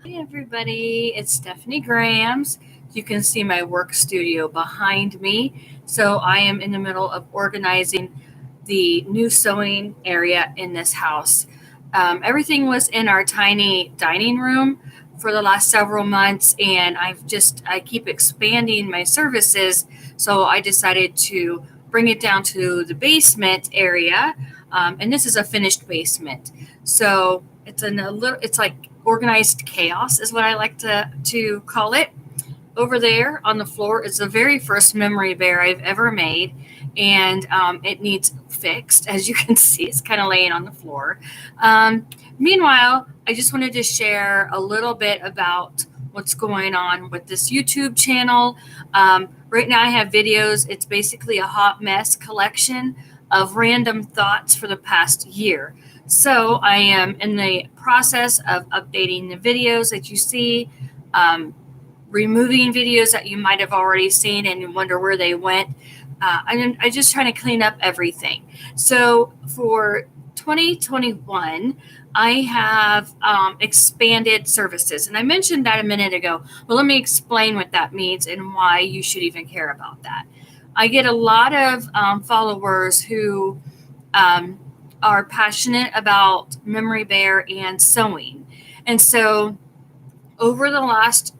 Hey everybody, it's Stephanie Grams. You can see my work studio behind me. So I am in the middle of organizing the new sewing area in this house. Everything was in our tiny dining room for the last several months, and I keep expanding my services. So I decided to bring it down to the basement area, and this is a finished basement. So it's like organized chaos is what I like to call it. Over there on the floor is the very first memory bear I've ever made, and it needs fixed. As you can see, it's kind of laying on the floor. Meanwhile, I just wanted to share a little bit about what's going on with this YouTube channel. Right now, I have videos. It's basically a hot mess collection of random thoughts for the past year. So I am in the process of updating the videos that you see. Removing videos that you might have already seen and you wonder where they went. I'm just trying to clean up everything. So for 2021, I have expanded services. And I mentioned that a minute ago. Well, let me explain what that means and why you should even care about that. I get a lot of followers who are passionate about memory bear and sewing. And so over the last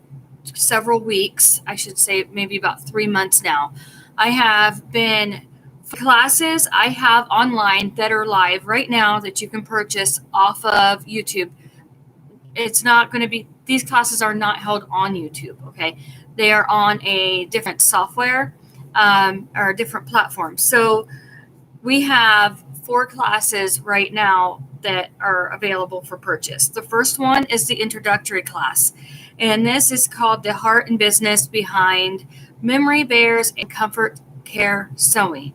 several weeks, I should say maybe about 3 months now, I have been classes I have online that are live right now that you can purchase off of YouTube. It's not going to be, these classes are not held on YouTube, okay? They are on a different software or a different platform. So we have 4 classes right now that are available for purchase. The first one is the introductory class, and this is called The Heart and Business Behind Memory Bears and Comfort Care Sewing.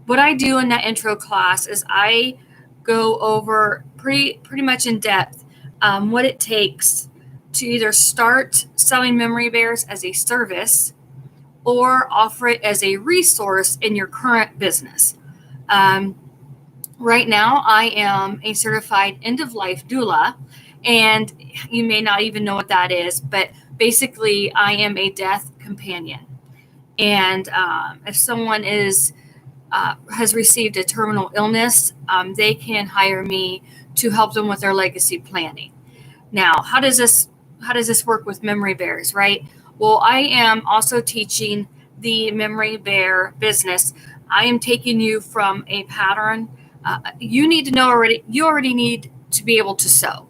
What I do in that intro class is I go over pretty much in depth what it takes to either start selling memory bears as a service or offer it as a resource in your current business. Um, right now, I am a certified end of life doula, and you may not even know what that is, but basically, I am a death companion. And if someone has received a terminal illness, they can hire me to help them with their legacy planning. Now, how does this work with memory bears, right? Well, I am also teaching the memory bear business. I am taking you from a pattern. You need to know already. You already need to be able to sew.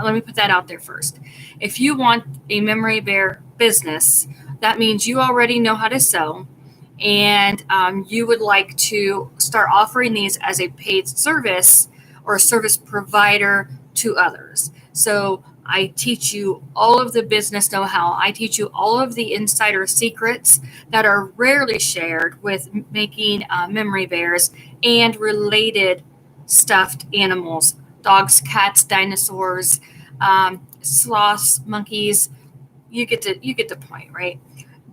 Let me put that out there first. If you want a memory bear business, that means you already know how to sew, and you would like to start offering these as a paid service or a service provider to others. So I teach you all of the business know-how. I teach you all of the insider secrets that are rarely shared with making memory bears and related stuffed animals: dogs, cats, dinosaurs, sloths, monkeys. You get the point, right?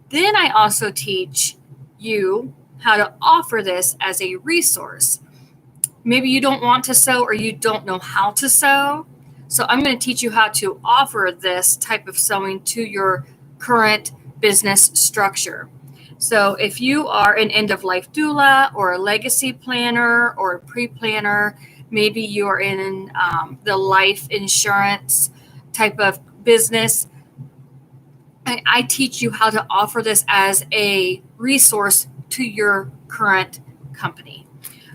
Then I also teach you how to offer this as a resource. Maybe you don't want to sew or you don't know how to sew. So I'm going to teach you how to offer this type of sewing to your current business structure. So if you are an end of life doula or a legacy planner or a pre-planner, maybe you are in the life insurance type of business, I teach you how to offer this as a resource to your current company.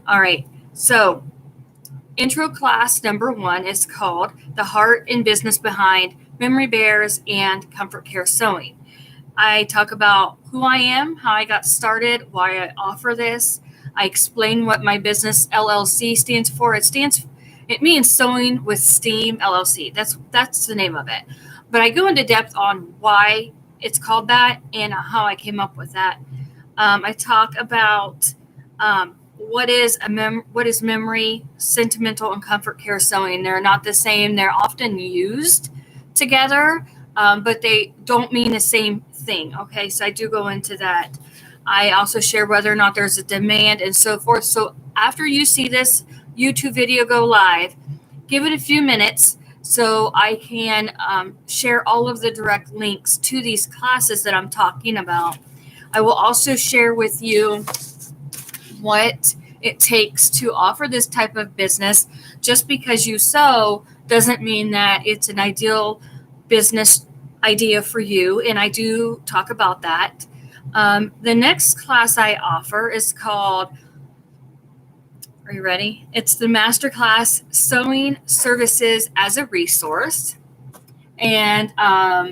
All right. So intro class number 1 is called The Heart and Business Behind Memory Bears and Comfort Care Sewing. I talk about who I am, how I got started, why I offer this. I explain what my business LLC stands for. It means Sewing with Steam LLC. That's the name of it. But I go into depth on why it's called that and how I came up with that. I talk about what is memory, sentimental, and comfort care sewing. They're not the same. They're often used together, but they don't mean the same thing. Okay, so I do go into that. I also share whether or not there's a demand and so forth. So after you see this YouTube video go live, give it a few minutes, so I can share all of the direct links to these classes that I'm talking about. I will also share with you what it takes to offer this type of business. Just because you sew doesn't mean that it's an ideal business idea for you, and I do talk about that. The next class I offer is called, are you ready? It's the Master Class Sewing Services as a Resource. And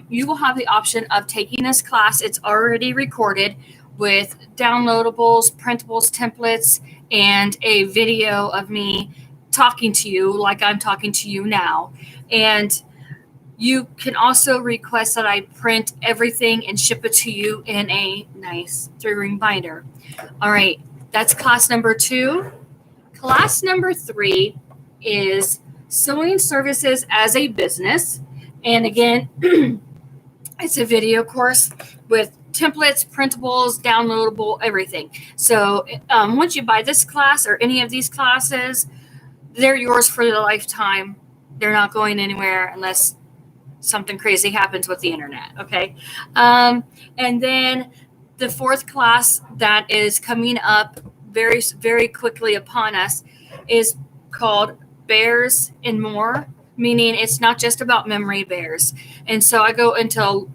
you will have the option of taking this class. It's already recorded with downloadables, printables, templates, and a video of me talking to you like I'm talking to you now. And you can also request that I print everything and ship it to you in a nice 3-ring binder. All right, that's class number 2. Class number 3 is Sewing Services as a Business. And again, it's a video course with templates, printables, downloadable, everything. So once you buy this class or any of these classes, they're yours for the lifetime. They're not going anywhere unless something crazy happens with the internet. Okay. And then the 4th class that is coming up very, very quickly upon us is called Bears and More, meaning it's not just about memory bears. And so I go into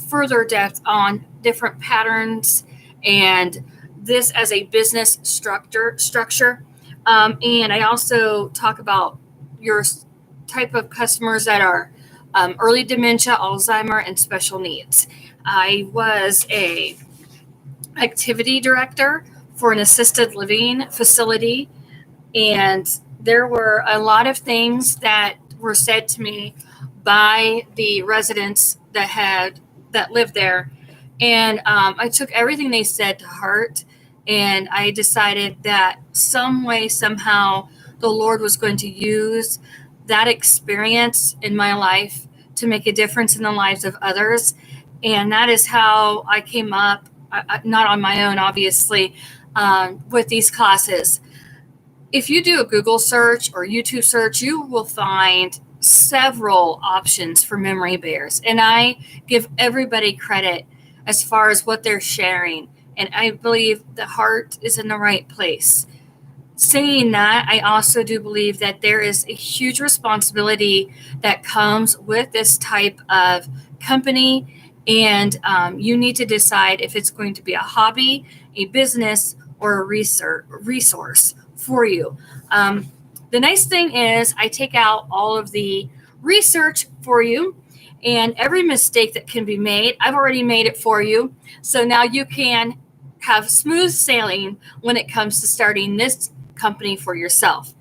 further depth on different patterns and this as a business structure. And I also talk about your type of customers that are early dementia, Alzheimer, and special needs. I was a activity director for an assisted living facility, and there were a lot of things that were said to me by the residents that lived there, and I took everything they said to heart, and I decided that some way, somehow, the Lord was going to use that experience in my life to make a difference in the lives of others. And that is how I came up, not on my own, obviously, with these classes. If you do a Google search or YouTube search, you will find several options for memory bears. And I give everybody credit as far as what they're sharing. And I believe the heart is in the right place. Saying that, I also do believe that there is a huge responsibility that comes with this type of company, and you need to decide if it's going to be a hobby, a business, or a resource for you. The nice thing is I take out all of the research for you, and every mistake that can be made, I've already made it for you. So now you can have smooth sailing when it comes to starting this company for yourself.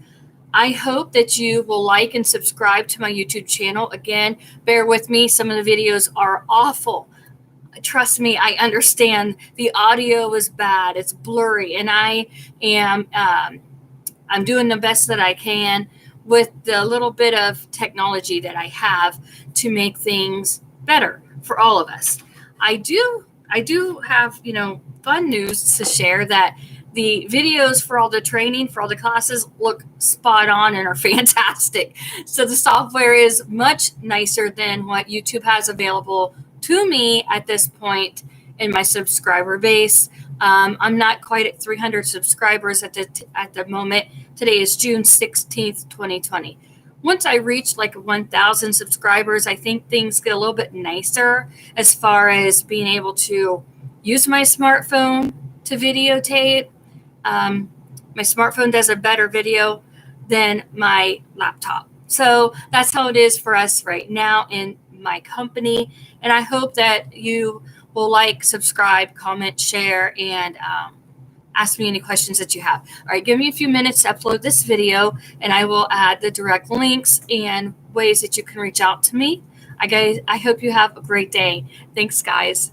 I hope that you will like and subscribe to my YouTube channel. Again, bear with me. Some of the videos are awful. Trust me, I understand the audio is bad. It's blurry, and I am I'm doing the best that I can with the little bit of technology that I have to make things better for all of us. I do have, fun news to share that the videos for all the training, for all the classes look spot on and are fantastic. So the software is much nicer than what YouTube has available to me at this point in my subscriber base. I'm not quite at 300 subscribers at the moment. Today is June 16th, 2020. Once I reach like 1,000 subscribers, I think things get a little bit nicer as far as being able to use my smartphone to videotape. My smartphone does a better video than my laptop. So that's how it is for us right now in my company. And I hope that you will like, subscribe, comment, share, and ask me any questions that you have. All right, give me a few minutes to upload this video, and I will add the direct links and ways that you can reach out to me. I hope you have a great day. Thanks, guys.